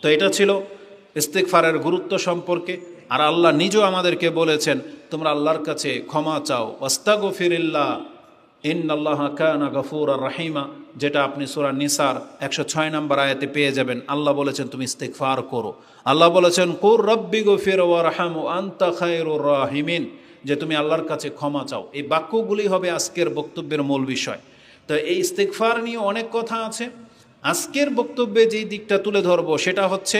তো এটা ছিল ইস্তিগফারের গুরুত্ব সম্পর্কে। আর আল্লাহ নিজেও আমাদেরকে বলেছেন তোমরা আল্লাহর কাছে ক্ষমা চাও, ওয়াস্তাগফিরিল্লাহ ইন্নাল্লাহা কানা গফুরার রহিমা, যেটা আপনি সূরা নিসার 106 নম্বর আয়াতে পেয়ে যাবেন। আল্লাহ বলেছেন তুমি ইস্তিগফার করো। আল্লাহ বলেছেন কুর রব্বিগফির ওয়ারহাম আনতা খায়রুর রাহিমিন, যে তুমি আল্লাহর কাছে ক্ষমা চাও। এই বাক্যগুলি হবে আজকের বক্তব্যের মূল বিষয়। তো এই ইস্তিগফার নিয়ে অনেক কথা আছে। আজকের বক্তব্যে যেই দিকটা তুলে ধরবো সেটা হচ্ছে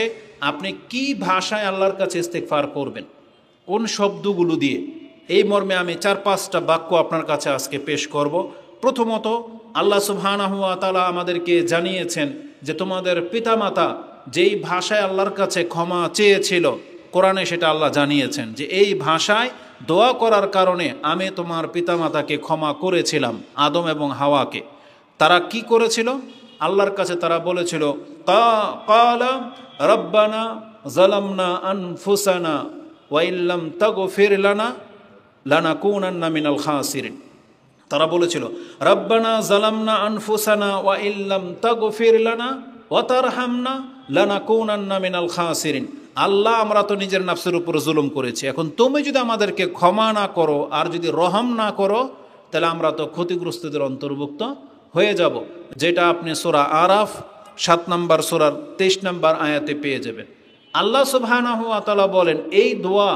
আপনি কি ভাষায় আল্লাহর কাছে ইস্তিগফার করবেন, কোন শব্দগুলো দিয়ে। এই মর্মে আমি 4-5টা বাক্য আপনার কাছে আজকে পেশ করব। প্রথমত, আল্লাহ সুবহানাহু ওয়া তাআলা আমাদেরকে জানিয়েছেন যে তোমাদের পিতামাতা যেই ভাষায় আল্লাহর কাছে ক্ষমা চেয়েছিল, কোরআনে সেটা আল্লাহ জানিয়েছেন যে এই ভাষায় দোয়া করার কারণে আমি তোমার পিতামাতাকে ক্ষমা করেছিলাম, আদম এবং হাওয়াকে। তারা কি করেছিল? আল্লাহর কাছে তারা বলেছিল ক্বালা রব্বানা যালামনা আনফুসানা ওয়া ইল্লাম তাগফির লানা লানাকুনান্না মিনাল খাসিরিন। তারা বলেছিল রব্বানা যালামনা আনফুসানা ওয়া ইল্লাম তাগফির লানা ওয়া তারহামনা লানাকুনান্না মিনাল খাসিরিন। আল্লাহ, আমরা তো নিজের নফসের উপর জুলুম করেছি, এখন তুমি যদি আমাদেরকে ক্ষমা না করো আর যদি রহম না করো তাহলে আমরা তো ক্ষতিগ্রস্তদের অন্তর্ভুক্ত হয়ে যাব, যেটা আপনি সূরা আরাফ 7 নম্বর সূরার 23 নম্বর আয়াতে পেয়ে যাবেন। আল্লাহ সুবহানাহু ওয়া তাআলা বলেন এই দোয়া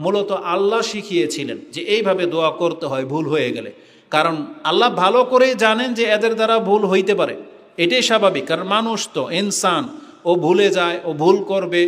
মূলত আল্লাহ শিখিয়েছিলেন যে এইভাবে দোয়া করতে হয় ভুল হয়ে গেলে। কারণ আল্লাহ ভালো করেই জানেন যে এদের দ্বারা ভুল হইতে পারে, এটাই স্বাভাবিক। কারণ মানুষ তো ইনসান, ও ভুলে যায়, ও ভুল করবে।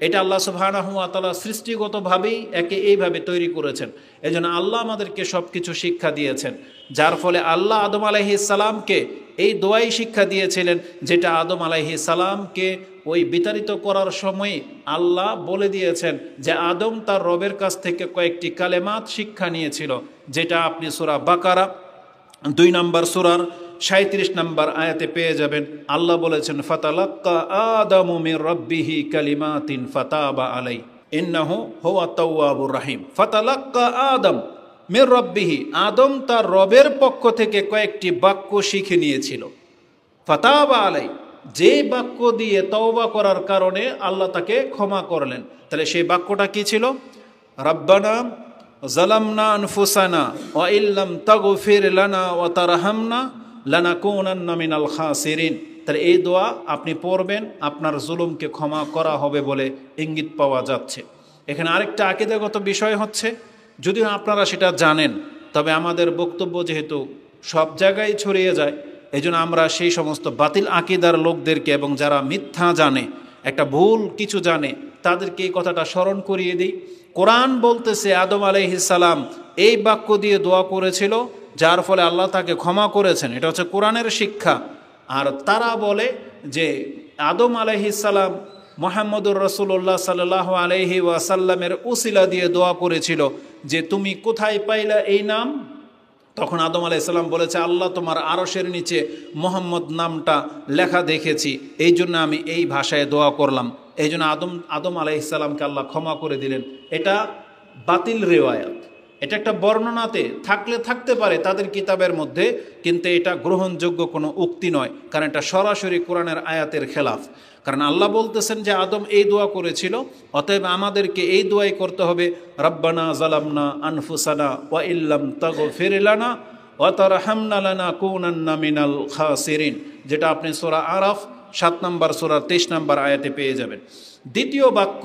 এটা আল্লাহ সুবহানাহু ওয়া তাআলা সৃষ্টিগতভাবেই একে এইভাবে তৈরি করেছেন। এজন্য আল্লাহ আমাদেরকে সব কিছু শিক্ষা দিয়েছেন, যার ফলে আল্লাহ আদম আলাইহিস সালামকে এই দোয়াই শিক্ষা দিয়েছিলেন, যেটা আদম আলাইহিস সালামকে ওই বিতাড়িত করার সময় আল্লাহ বলে দিয়েছেন যে আদম তার রবের কাছ থেকে কয়েকটি কালেমাত শিক্ষা নিয়েছিল, যেটা আপনি সূরা বাকারা 2 নম্বর সূরার 37 নম্বর আয়াতে পেয়ে যাবেন। আল্লাহ বলেছেন ফাতালাক্কা আদামু মির রাব্বিহি কালিমাতিন ফাতাবা আলাই ইন্নাহু হুয়া তাওয়াবুর রহিম। ফাতালাক্কা আদম মির রাব্বিহি, আদম তার রবের পক্ষ থেকে কয়েকটি বাক্য শিখে নিয়েছিল। ফাতাবা আলাই, যে বাক্য দিয়ে তওবা করার কারণে আল্লাহ তাকে ক্ষমা করলেন। তাহলে সেই বাক্যটা কি ছিল? রাব্বানা যালামনা আনফুসানা ওয়া ইল্লাম তাগফির লানা ওয়া তারহামনা লানাকুনান্না মিনাল খাসিরিন। তাহলে এই দোয়া আপনি পড়বেন, আপনার জুলুমকে ক্ষমা করা হবে বলে ইঙ্গিত পাওয়া যাচ্ছে। এখানে আরেকটা আকীদাগত বিষয় হচ্ছে, যদিও আপনারা সেটা জানেন, তবে আমাদের বক্তব্য যেহেতু সব জায়গায় ছড়িয়ে যায়, এজন্য আমরা সেই সমস্ত বাতিল আকীদার লোকদেরকে এবং যারা মিথ্যা জানে, একটা ভুল কিছু জানে, তাদেরকে এই কথাটা স্মরণ করিয়ে দিই। কোরআন বলতেছে আদম আলাইহিস সালাম এই বাক্য দিয়ে দোয়া করেছিল, যার ফলে আল্লাহ তাকে ক্ষমা করেছেন। এটা হচ্ছে কোরআনের শিক্ষা। আর তারা বলে যে আদম আলাইহিস সালাম মুহাম্মদুর রাসূলুল্লাহ সাল্লাল্লাহু আলাইহি ওয়াসাল্লামের উসিলা দিয়ে দোয়া করেছিল যে তুমি কোথায় পাইলা এই নাম? তখন আদম আলাইহিস সালাম বলেছে আল্লাহ তোমার আরশের নিচে মোহাম্মদ নামটা লেখা দেখেছি, এই জন্য আমি এই ভাষায় দোয়া করলাম। এই জন্য আদম আলাইহিস সালামকে আল্লাহ ক্ষমা করে দিলেন। এটা বাতিল রিওয়ায়াত, এটা একটা বর্ণনাতে থাকতে পারে তাদের কিতাবের মধ্যে, কিন্তু এটা গ্রহণযোগ্য কোনো উক্তি নয়, কারণ এটা সরাসরি কোরআনের আয়াতের খেলাফ। কারণ আল্লাহ বলতেছেন যে আদম এই দোয়া করেছিল, অতএব আমাদেরকে এই দোয়াই করতে হবে, রব্বানা যালামনা আনফুসানা ওয়া ইল্লাম তাগফির লানা ওয়া তারহামনা লানাকুনান্না মিনাল খাসিরিন, যেটা আপনি সূরা আরাফ 7 নম্বর সূরার 23 নম্বর আয়াতে পেয়ে যাবেন। দ্বিতীয় বাক্য,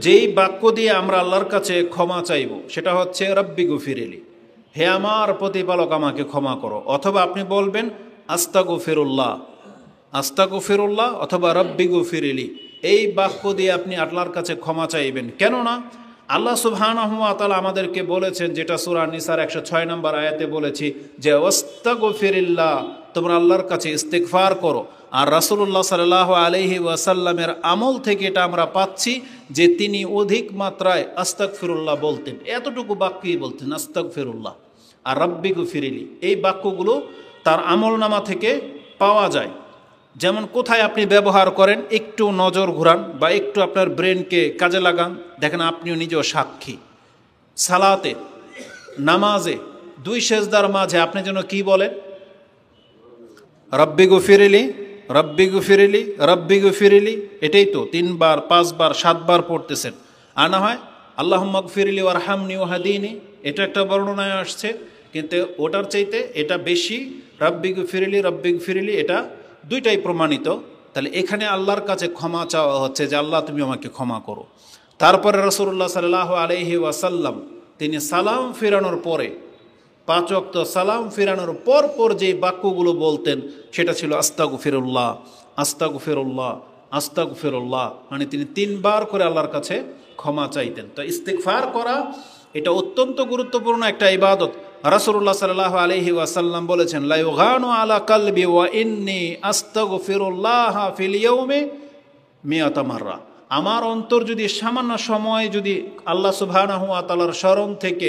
যেই বাক্য দিয়ে আমরা আল্লাহর কাছে ক্ষমা চাইব, সেটা হচ্ছে রব্বি গফিরলি, হে আমার প্রতিপালক আমাকে ক্ষমা করো। অথবা আপনি বলবেন আস্তাগফিরুল্লাহ, আস্তাগফিরুল্লাহ অথবা রব্বি গফিরলি। এই বাক্য দিয়ে আপনি আল্লাহর কাছে ক্ষমা চাইবেন। কেননা আল্লাহ সুবহানাহু ওয়া তাআলা আমাদেরকে বলেছেন, যেটা সূরা নিসার 106 নম্বর আয়াতে বলেছি যে ওয়াস্তাগফিরিল্লাহ, তোমরা আল্লাহর কাছে ইস্তিগফার করো। আর রাসূলুল্লাহ সাল্লাল্লাহু আলাইহি ওয়াসাল্লামের আমল থেকে এটা আমরা পাচ্ছি যে তিনি অধিক মাত্রায় আস্তাগফিরুল্লাহ বলতেন, এতটুকু বাক্যই বলতেন আস্তাগফিরুল্লাহ আর রব্বি গফিরলি। এই বাক্যগুলো তার আমলনামা থেকে পাওয়া যায়। যেমন কোথায় আপনি ব্যবহার করেন, একটু নজর ঘুরান বা একটু আপনার ব্রেনকে কাজে লাগান, দেখেন আপনিও নিজেও সাক্ষী। সালাতে, নামাজে, 2 সেজদার মাঝে আপনি যেন কি বলেন? রব্বি গফিরলি রব্বি গুফিরিলি রব্বি গুফিরিলি, এটাই তো 3 বার 5 বার 7 বার পড়তেছেন। আর না হয় আল্লাহুম্মা গফিরলি ওয়ারহামনি ওয়াহদিনি, এটা একটা বর্ণনায় আসছে, কিন্তু ওটার চাইতে এটা বেশি। রব্বি গুফিরলি এটা দুইটাই প্রমাণিত। তাহলে এখানে আল্লাহর কাছে ক্ষমা চাওয়া হচ্ছে যে আল্লাহ তুমি আমাকে ক্ষমা করো। তারপরে রাসূলুল্লাহ সাল্লাল্লাহু আলাইহি ওয়াসাল্লাম তিনি সালাম ফেরানোর পরে 5 ওয়াক্ত সালাম ফেরানোর পর যে বাক্যগুলো বলতেন সেটা ছিল আস্তাগফিরুল্লাহ আস্তাগফিরুল্লাহ আস্তাগফিরুল্লাহ, মানে তিনি 3 বার করে আল্লাহর কাছে ক্ষমা চাইতেন। তো ইস্তিগফার করা এটা অত্যন্ত গুরুত্বপূর্ণ একটা ইবাদত। রাসূলুল্লাহ সাল্লাল্লাহু আলাইহি ওয়াসাল্লাম বলেছেন, লা ইউগানু আলা কলবি ওয়া ইন্নী আস্তাগফিরুল্লাহ ফিল ইয়াউমি মিয়াতা মাররা। আমার অন্তর যদি সামান্য সময় যদি আল্লাহ সুবহানাহু ওয়া তাআলার স্মরণ থেকে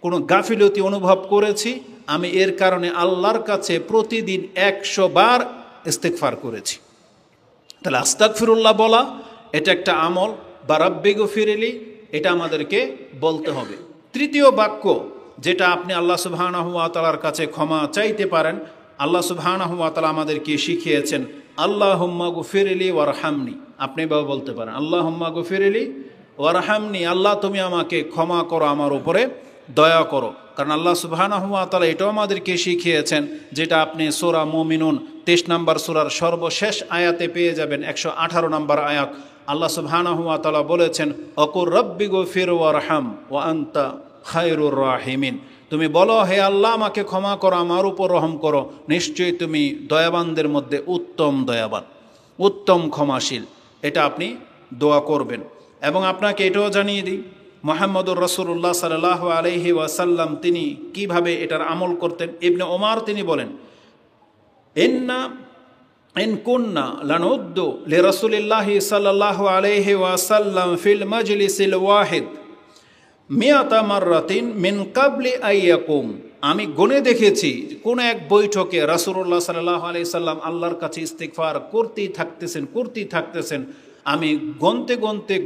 কোনো গাফিলতি অনুভব করেছি, আমি এর কারণে আল্লাহর কাছে প্রতিদিন 100 বার ইস্তিগফার করেছি। তাহলে আস্তাগফিরুল্লাহ বলা এটা একটা আমল, বা রব্বি গফিরলি এটা আমাদেরকে বলতে হবে। তৃতীয় বাক্য যেটা আপনি আল্লাহ সুবহানাহু ওয়া তাআলার কাছে ক্ষমা চাইতে পারেন, আল্লাহ সুবহানাহু ওয়া তাআলা আমাদেরকে শিখিয়েছেন আল্লাহুম্মা গফিরলি ওয়ারহামনি। আপনি বাবা বলতে পারেন আল্লাহুম্মা গফিরলি ওয়ারহামনি, আল্লাহ তুমি আমাকে ক্ষমা করো, আমার উপরে দয়া করো। কারণ আল্লাহ সুবহানাহু ওয়া তাআলা এটাও আমাদেরকে শিখিয়েছেন, যেটা আপনি সূরা মুমিনুন 23 নম্বর সূরার সর্বশেষ আয়াতে পেয়ে যাবেন, 118 নম্বর আয়াত। আল্লাহ সুবহানাহু ওয়া তাআলা বলেছেন অকুর রব্বি গফির ওয়ারহাম ওয়া আনতা খায়রুর রাহিমিন, তুমি বলো হে আল্লাহ আমাকে ক্ষমা করো, আমার উপর রহম করো, নিশ্চয়ই তুমি দয়াবানদের মধ্যে উত্তম দয়াবান, উত্তম ক্ষমাশীল। এটা আপনি দোয়া করবেন। এবং আপনাকে এটাও জানিয়ে দিই, মুহাম্মদুর রাসূলুল্লাহ সাল্লাল্লাহু আলাইহি ওয়াসাল্লাম তিনি কিভাবে এটার আমল করতেন। ইবনে ওমর তিনি বলেন, ইন কুন্না লানুদ্দু লিরাসূলিল্লাহি সাল্লাল্লাহু আলাইহি ওয়াসাল্লাম ফিল মাজলিসিল ওয়াহিদ মিয়াতা মাররাতিন মিন কাবলি আইয়াকুম। আমি গুনে দেখেছি কোন এক বৈঠকে রাসূলুল্লাহ সাল্লাল্লাহু আলাইহি সাল্লাম আল্লাহর কাছে ইস্তিগফার করতেই থাকতেছেন। আমি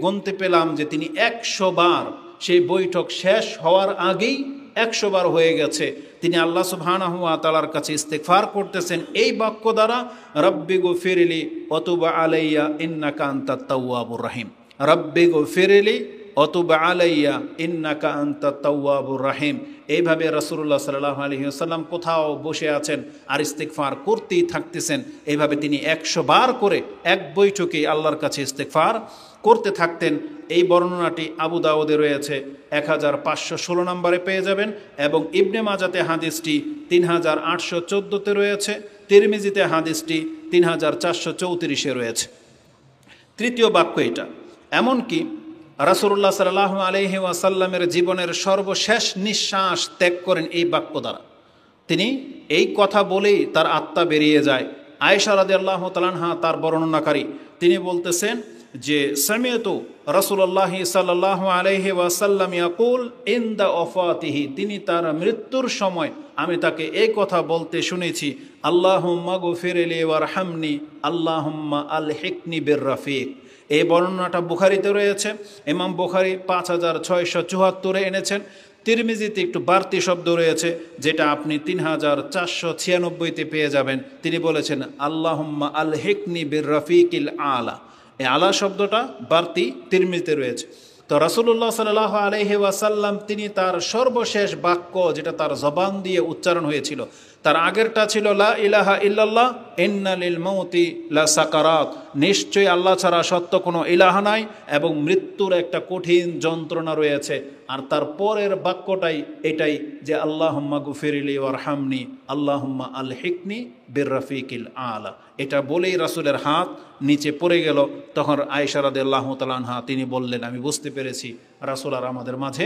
গুনতে পেলাম যে তিনি 100 বার, সেই বৈঠক শেষ হওয়ার আগেই 100 বার হয়ে গেছে, তিনি আল্লাহ সুবহানাহু ওয়া তাআলার কাছে ইস্তিগফার করতেছেন এই বাক্য দ্বারা, রব্বি গফিরলি ওয়া তুব আলাইয়া ইন্নাকা আনতাত তাওয়াবুর রহিম। রব্বি গফিরলি ওয়া তুব আলাইয়া ইন্নাকা আনতাত তাওয়াবুর রহিম। এইভাবে রাসূলুল্লাহ সাল্লাল্লাহু আলাইহি ওয়াসাল্লাম কোথাও বসে আছেন আর ইস্তিগফার করতেই থাকতেছেন। এইভাবে তিনি 100 বার করে এক বৈঠকে আল্লাহর কাছে ইস্তিগফার করতে থাকতেন। এই বর্ণনাটি আবু দাউদে রয়েছে, 1516 নম্বরে পেয়ে যাবেন, এবং ইবনে মাজাতে হাদিসটি 3814-তে রয়েছে, তিরমিজিতে হাদিসটি 3434-এ রয়েছে। তৃতীয় বাক্য এটা, এমনকি রাসূলুল্লাহ সাল্লাল্লাহু আলাইহি ওয়াসাল্লামের জীবনের সর্বশেষ নিঃশ্বাস ত্যাগ করেন এই বাক্য দ্বারা। তিনি এই কথা বলেই তার আত্মা বেরিয়ে যায়। আয়েশা রাদিয়াল্লাহু তাআলা আনহা তার বর্ণনাকারী, তিনি বলতেছেন যে সামিআতু রাসূলুল্লাহি সাল্লাল্লাহু আলাইহি ওয়াসাল্লাম ইয়াকুল ইনদা ওয়াফাতিহি, তিনি তার মৃত্যুর সময় আমি তাকে এই কথা বলতে শুনেছি, আল্লাহুম্মা গফিরলি ওয়ারহামনি আল্লাহুম্মা আলহিকনি বির রফিক। এই বর্ণনাটা বুখারীতে রয়েছে, ইমাম বুখারী 5674-এ এনেছেন। তিরমিজিতে একটু বাড়তি শব্দ রয়েছে, যেটা আপনি 3496-তে পেয়ে যাবেন। তিনি বলেছেন আল্লাহুম্মা আলহিকনি বির রফিকিল আলা। এই আলা শব্দটা বাড়তি তিরমিজিতে রয়েছে। তো রাসূলুল্লাহ সাল্লাল্লাহু আলাইহি ওয়াসাল্লাম তিনি তার সর্বশেষ বাক্য, যেটা তার জবান দিয়ে উচ্চারণ হয়েছিল, তার আগেরটা ছিল লা ইলাহা ইল্লাল্লাহ ইন্না লিল মাউতি লা সাকারাত, নিশ্চয়ই আল্লাহ ছাড়া সত্য কোনো ইলাহা নাই এবং মৃত্যুর একটা কঠিন যন্ত্রণা রয়েছে। আর তার পরের বাক্যটাই এটাই যে আল্লাহুম্মা গফিরলি ওয়ারহামনি আল্লাহুম্মা আলহিকনি বির রফিকিল আলা। এটা বলেই রাসূলের হাত নিচে পড়ে গেল। তখন আয়েশা রাদিয়াল্লাহু তাআলা আনহা তিনি বললেন, আমি বুঝতে পেরেছি রাসূল আর আমাদের মাঝে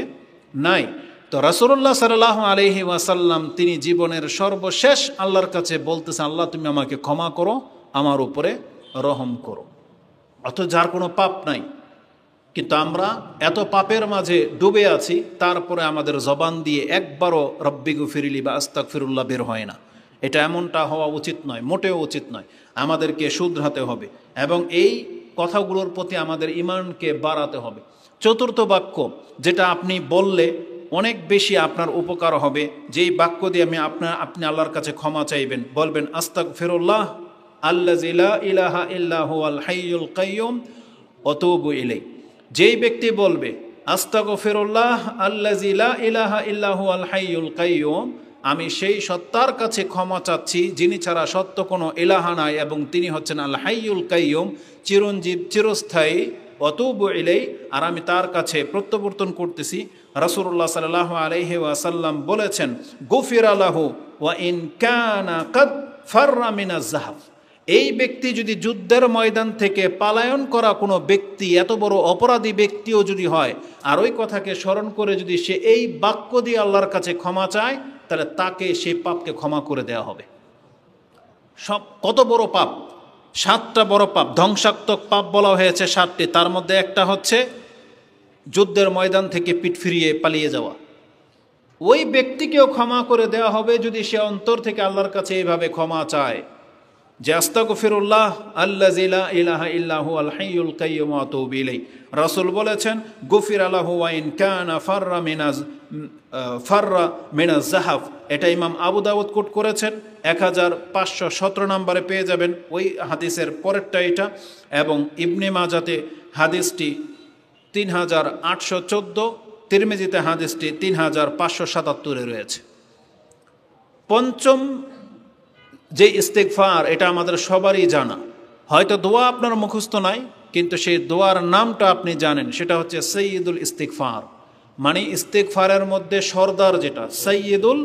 নাই। তো রাসূলুল্লাহ সাল্লাল্লাহু আলাইহি ওয়াসাল্লাম তিনি জীবনের সর্বশেষ আল্লাহর কাছে বলতেছেন, আল্লাহ তুমি আমাকে ক্ষমা করো, আমার উপরে রহম করো। অথচ যার কোনো পাপ নাই, কিন্তু আমরা এত পাপের মাঝে ডুবে আছি, তারপরে আমাদের জবান দিয়ে একবারও রব্বি গফিরলি বা আস্তাগফিরুল্লাহ বের হয় না। এটা এমনটা হওয়া উচিত নয়, মোটেও উচিত নয়। আমাদেরকে শুধরাতে হবে এবং এই কথাগুলোর প্রতি আমাদের ঈমানকে বাড়াতে হবে। চতুর্থ বাক্য যেটা আপনি বললে অনেক বেশি আপনার উপকার হবে, যেই বাক্য দিয়ে আপনি আল্লাহর কাছে ক্ষমা চাইবেন, বলবেন আস্তাগফিরুল্লাহ আল্লাযী লা ইলাহা ইল্লা হুয়াল হাইয়ুল কাইয়্যুম ওয়া তুবু ইলাইহি। যেই ব্যক্তি বলবে আস্তাগফিরুল্লাহ আল্লাযী লা ইলাহা ইল্লা হুয়াল হাইয়ুল কাইয়্যুম, আমি সেই সত্তার কাছে ক্ষমা চাচ্ছি যিনি ছাড়া সত্য কোনো ইলাহা নাই এবং তিনি হচ্ছেন আল হাইয়ুল কাইয়্যুম, চিরঞ্জীব চিরস্থায়ী, ওয়া তুবু ইলাইহি, আর আমি তার কাছে প্রত্যাবর্তন করতেছি। রাসূলুল্লাহ সাল্লাল্লাহু আলাইহি ওয়াসাল্লাম বলেছেন গুফিরা লাহু ওয়া ইন কানা কাদ ফাররা মিনাজ যাহাব। এই ব্যক্তি যদি যুদ্ধের ময়দান থেকে পলায়ন করা কোনো ব্যক্তি, এত বড় অপরাধী ব্যক্তিও যদি হয়, আর ওই কথাকে স্মরণ করে যদি সে এই বাক্য দিয়ে আল্লাহর কাছে ক্ষমা চায়, তাহলে তাকে সেই পাপকে ক্ষমা করে দেওয়া হবে। সব কত বড় পাপ, 7টা বড় পাপ, ধ্বংসাত্মক পাপ বলা হয়েছে 7টি, তার মধ্যে একটা হচ্ছে যুদ্ধের ময়দান থেকে পিঠ ফিরিয়ে পালিয়ে যাওয়া। ওই ব্যক্তিকেও ক্ষমা করে দেওয়া হবে যদি সে অন্তর থেকে আল্লাহর কাছে এইভাবে ক্ষমা চায় যে আস্তাগফিরুল্লাহ আল্লাযী লা ইলাহা ইল্লা হুয়াল হাইয়ুল কাইয়্যুম ওয়া তুবু ইলাইহি। রাসূল বলেছেন গুফিরা লাহু ওয়া ইন কানা ফাররা মিনাজ যাহাব। এটা ইমাম আবু দাউদ কোট করেছেন, 1517 নম্বরে পেয়ে যাবেন ওই হাদিসের পরেরটা এটা, এবং ইবনে মাজাতে হাদিসটি 3814, তিরমিজিতে হাদিসটি 3577-এ রয়েছে। পঞ্চম যে ইস্তিগফার, এটা আমাদের সবারই জানা, হয়তো দোয়া আপনার মুখস্থ নাই কিন্তু সেই দোয়ার নামটা আপনি জানেন, সেটা হচ্ছে সাইয়্যিদুল ইস্তিগফার। মানে ইস্তিগফারের মধ্যে সর্দার যেটা, সাইয়্যিদুল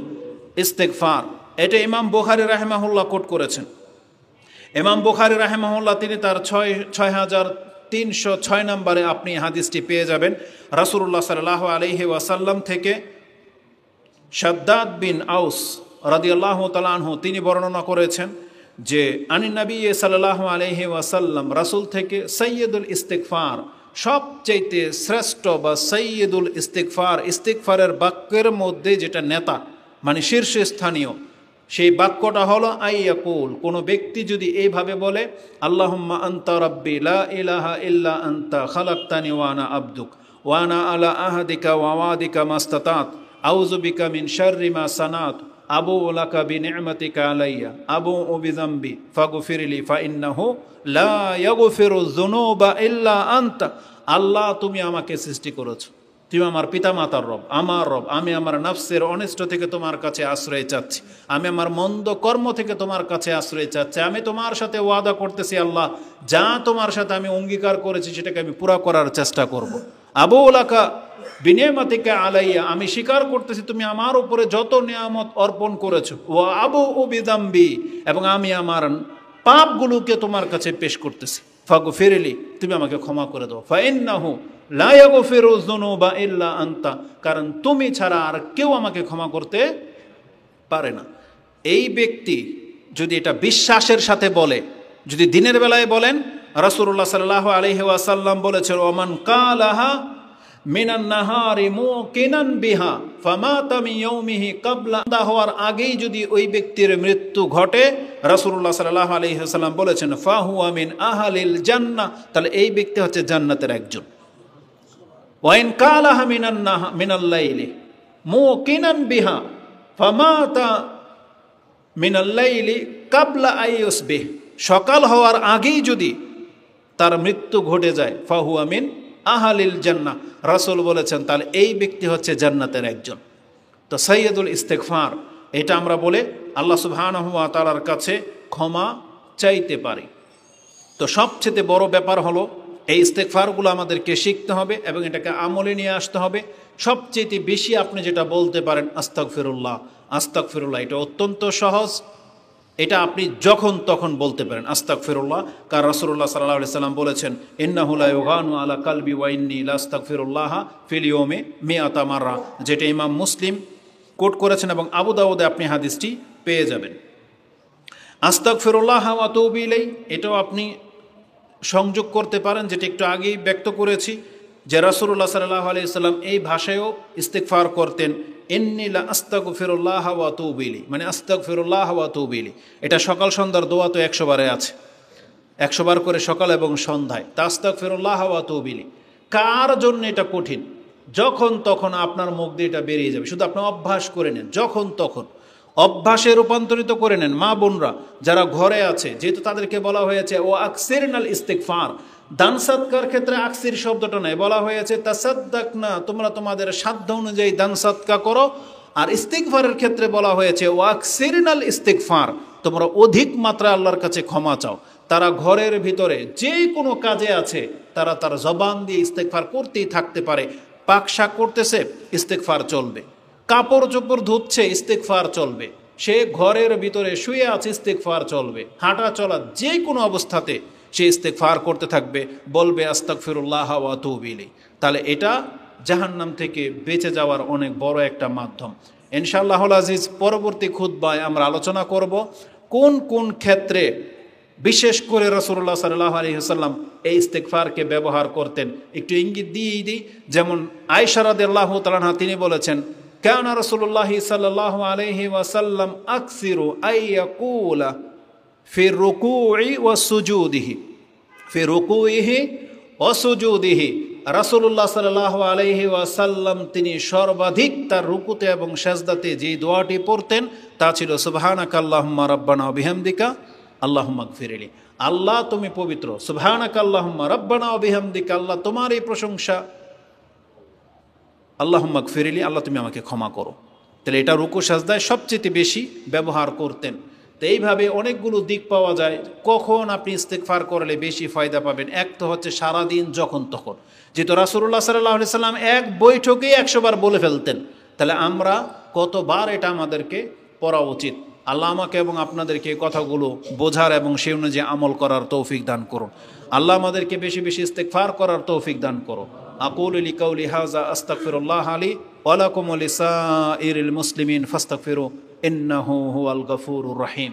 ইস্তিগফার। এটা ইমাম বুখারী রাহিমাহুল্লাহ কোট করেছেন। ইমাম বুখারী রাহিমাহুল্লাহ তিনি তার 6306 নম্বরে আপনি হাদিসটি পেয়ে যাবেন। রাসূলুল্লাহ সাল্লাল্লাহু আলাইহি ওয়াসাল্লাম থেকে শাদ্দাদ বিন আউস রাদিয়াল্লাহু তাআলা আনহু তিনি বর্ণনা করেছেন যে আনিন নবী সাল্লাল্লাহু আলাইহি ওয়াসাল্লাম, রাসূল থেকে সাইয়্যিদুল ইস্তিগফার, সবচাইতে শ্রেষ্ঠ বা সাইয়্যিদুল ইস্তিগফার, ইস্তিগফারের বাক্যের মধ্যে যেটা নেতা মানে শীর্ষস্থানীয়, সেই বাক্যটা হলো আইয়াকুল, কোনো ব্যক্তি যদি এইভাবে বলে আল্লাহুম্মা আনতা রাব্বি লা ইলাহা ইল্লা আনতা খালাকতানি ওয়া আনা আবদুক ওয়া আনা আলা আহদিকা ওয়া ওয়াদিকা মাস্তাতাত আউযু বিকা মিন শাররি মা সানাত আবু লাকা বিনি'মাতিকা আলাইয়া আবু বিযামবি ফাগফিরলি ফাইন্নাহু লা ইয়াগফিরু যুনুবা ইল্লা আনতা। আল্লাহ, তুমি আমাকে সৃষ্টি করেছো, তুমি আমার পিতামাতার রব, আমার রব, আমি আমার নফসের অনিষ্ট থেকে তোমার কাছে আশ্রয় চাচ্ছি, আমি আমার মন্দ কর্ম থেকে তোমার কাছে আশ্রয় চাচ্ছি, আমি তোমার সাথে ওয়াদা করতেছি আল্লাহ, যা তোমার সাথে আমি অঙ্গীকার করেছি সেটাকে আমি পুরা করার চেষ্টা করব। আবু লাকা বিনি'মাতিকা আলাইয়া, আমি স্বীকার করতেছি তুমি আমার উপরে যত নিয়ামত অর্পণ করেছো, ওয়া আবু বিযামবি, এবং আমি আমার পাপগুলোকে তোমার কাছে পেশ করতেছি, ফাগফিরলি, তুমি আমাকে ক্ষমা করে দাও, ফাইন্নাহু লা ইয়াগফিরু যুনুবা ইল্লা আনতা, কারণ তুমি ছাড়া আর কেউ আমাকে ক্ষমা করতে পারে না। এই ব্যক্তি যদি এটা বিশ্বাসের সাথে বলে, যদি দিনের বেলায় বলেন, রাসূলুল্লাহ সাল্লাল্লাহু আলাইহি ওয়াসাল্লাম বলেছেন ওমান কালাহা মিনান নাহারি মুকিনান বিহা ফামাতা মিন ইয়াউমিহি ক্বাবলা হওয়ার আগেই যদি ওই ব্যক্তির মৃত্যু ঘটে, রাসূলুল্লাহ সাল্লাল্লাহু আলাইহি ওয়াসাল্লাম বলেছেন ফাহুয়া মিন আহলিল জান্নাহ, তাহলে এই ব্যক্তি হচ্ছে জান্নাতের একজন। ওয়াইন কালাহা মিনাল লাইলি মুকিনান বিহা ফামাতা মিনাল লাইলি ক্বাবলা আইয়ুসবিহ, সকাল হওয়ার আগেই যদি তার মৃত্যু ঘটে যায়, ফাহুয়া মিন আহলিল জান্নাহ, রাসূল বলেছেন তাহলে এই ব্যক্তি হচ্ছে জান্নাতের একজন। তো সাইয়্যিদুল ইস্তিগফার, এটা আমরা বলে আল্লাহ সুবহানাহু ওয়া তাআলার কাছে ক্ষমা চাইতে পারি। তো সবচেয়ে বড় ব্যাপার হলো এই ইস্তিগফারগুলো আমাদেরকে শিখতে হবে এবং এটাকে আমলে নিয়ে আসতে হবে। সবচেয়ে বেশি আপনি যেটা বলতে পারেন আস্তাগফিরুল্লাহ, আস্তাগফিরুল্লাহ, এটা অত্যন্ত সহজ, এটা আপনি যখন তখন বলতে পারেন আস্তাগফিরুল্লাহ। কারণ রাসূলুল্লাহ সাল্লাল্লাহু আলাইহি সাল্লাম বলেছেন ইন্নাহু লা ইউগানু আলা কালবি ওয়া ইন্নী লা আস্তাগফিরুল্লাহ ফিল ইয়াউমি মিআতা মাররা, যেটা ইমাম মুসলিম কোট করেছেন এবং আবু দাউদে আপনি হাদিসটি পেয়ে যাবেন। আস্তাগফিরুল্লাহ ওয়া তুবু ইলাইহি, এটাও আপনি সংযোগ করতে পারেন, যেটা একটু আগেই ব্যক্ত করেছি যে রাসূলুল্লাহ সাল্লাল্লাহু আলাইহি সাল্লাম এই ভাষায়ও ইস্তিগফার করতেন, ইন্নী লা আস্তাগফিরুল্লাহ ওয়া আতুবু ইলাইহি, মানে আস্তাগফিরুল্লাহ ওয়া আতুবু ইলাইহি। এটা সকাল সন্ধ্যার দোয়া তো 100 বারে আছে, 100 বার করে সকাল এবং সন্ধ্যায়। তা আস্তাগফিরুল্লাহ ওয়া আতুবু ইলাইহি কার জন্য এটা কঠিন? যখন তখন আপনার মুখ দিয়ে এটা বেরিয়ে যাবে, শুধু আপনি অভ্যাস করে নেন, যখন তখন অভ্যাসে রূপান্তরিত করে নেন। মা বোনরা যারা ঘরে আছে, যেহেতু তাদেরকে বলা হয়েছে ও আকসিরনাল ইস্তিগফার, দান সৎকার ক্ষেত্রে আকসির শব্দটা নেই, বলা হয়েছে তাসাদ্দাকনা, তোমরা তোমাদের সাধ্য অনুযায়ী দান সৎকা করো। আর ইস্তিগফারের ক্ষেত্রে বলা হয়েছে ও আকসিরনাল ইস্তিগফার, তোমরা অধিক মাত্রায় আল্লাহর কাছে ক্ষমা চাও। তারা ঘরের ভিতরে যে কোনো কাজে আছে, তারা তার জবান দিয়ে ইস্তিগফার করতেই থাকতে পারে। পাক শাক করতেছে, ইস্তিগফার চলবে। কাপড় চোপড় ধুচ্ছে, ইস্তিগফার চলবে। সে ঘরের ভিতরে শুয়ে আছে, ইস্তিগফার চলবে। হাঁটা চলা যে কোনো অবস্থাতে সে ইস্তিগফার করতে থাকবে, বলবে আস্তাগফিরুল্লাহ ওয়া আতুবু ইলাইহি। তাহলে এটা জাহান্নাম থেকে বেঁচে যাওয়ার অনেক বড় একটা মাধ্যম। ইনশাআল্লাহুল আজিজ পরবর্তী খুতবায় আমরা আলোচনা করব কোন কোন ক্ষেত্রে বিশেষ করে রাসূলুল্লাহ সাল্লাল্লাহু আলাইহি ওয়াসাল্লাম এই ইস্তিগফারকে ব্যবহার করতেন। একটু ইঙ্গিত দিয়েই দিই, যেমন আয়েশা রাদিয়াল্লাহু তাআলা আনহা তিনি বলেছেন, কানা রাসূলুল্লাহ সাল্লাল্লাহু আলাইহি ওয়াসাল্লাম আকসিরু আইয়াকুলা ফি রুকুই ওয়া সুজুদিহি, ফি রুকুইহি ওয়া সুজুদিহি। রাসূলুল্লাহ সাল্লাল্লাহু আলাইহি ওয়াসাল্লাম তিনি সর্বাধিক তার রুকুতে এবং সাজদাতে যে দোয়াটি পড়তেন তা ছিল সুবহানাকা আল্লাহুম্মা রাব্বানা ওয়া বিহামদিকা আল্লাহুম্মা গফিরলি। আল্লাহ তুমি পবিত্র, সুবহানাকা আল্লাহুম্মা রাব্বানা ওয়া বিহামদিকা, আল্লাহ তোমারই প্রশংসা, আল্লাহুম্মা গফিরলি, আল্লাহ তুমি আমাকে ক্ষমা করো। তাহলে এটা রুকু সাজদায় সবচেয়ে বেশি ব্যবহার করতেন। তো এইভাবে অনেকগুলো দিক পাওয়া যায় কখন আপনি ইস্তিগফার করলে বেশি ফায়দা পাবেন। এক তো হচ্ছে সারাদিন যখন তখন, যেহেতু রাসূলুল্লাহ সাল্লাল্লাহু আলাইহি সাল্লাম এক বৈঠকেই 100 বার বলে ফেলতেন, তাহলে আমরা কতবার এটা আমাদেরকে পড়া উচিত। আল্লাহ আমাকে এবং আপনাদেরকে কথাগুলো বোঝার এবং সেই অনুযায়ী আমল করার তৌফিক দান করুন। আল্লাহ আমাদেরকে বেশি বেশি ইস্তিগফার করার তৌফিক দান করো। আকুলু লিকাউলি হাযা আস্তাগফিরুল্লাহ লি ওয়া লাকুম ওয়া লিসাইরিল মুসলিমিন ফাস্তাগফিরু ইন্নাহু হুয়াল গফুরুর রহিম।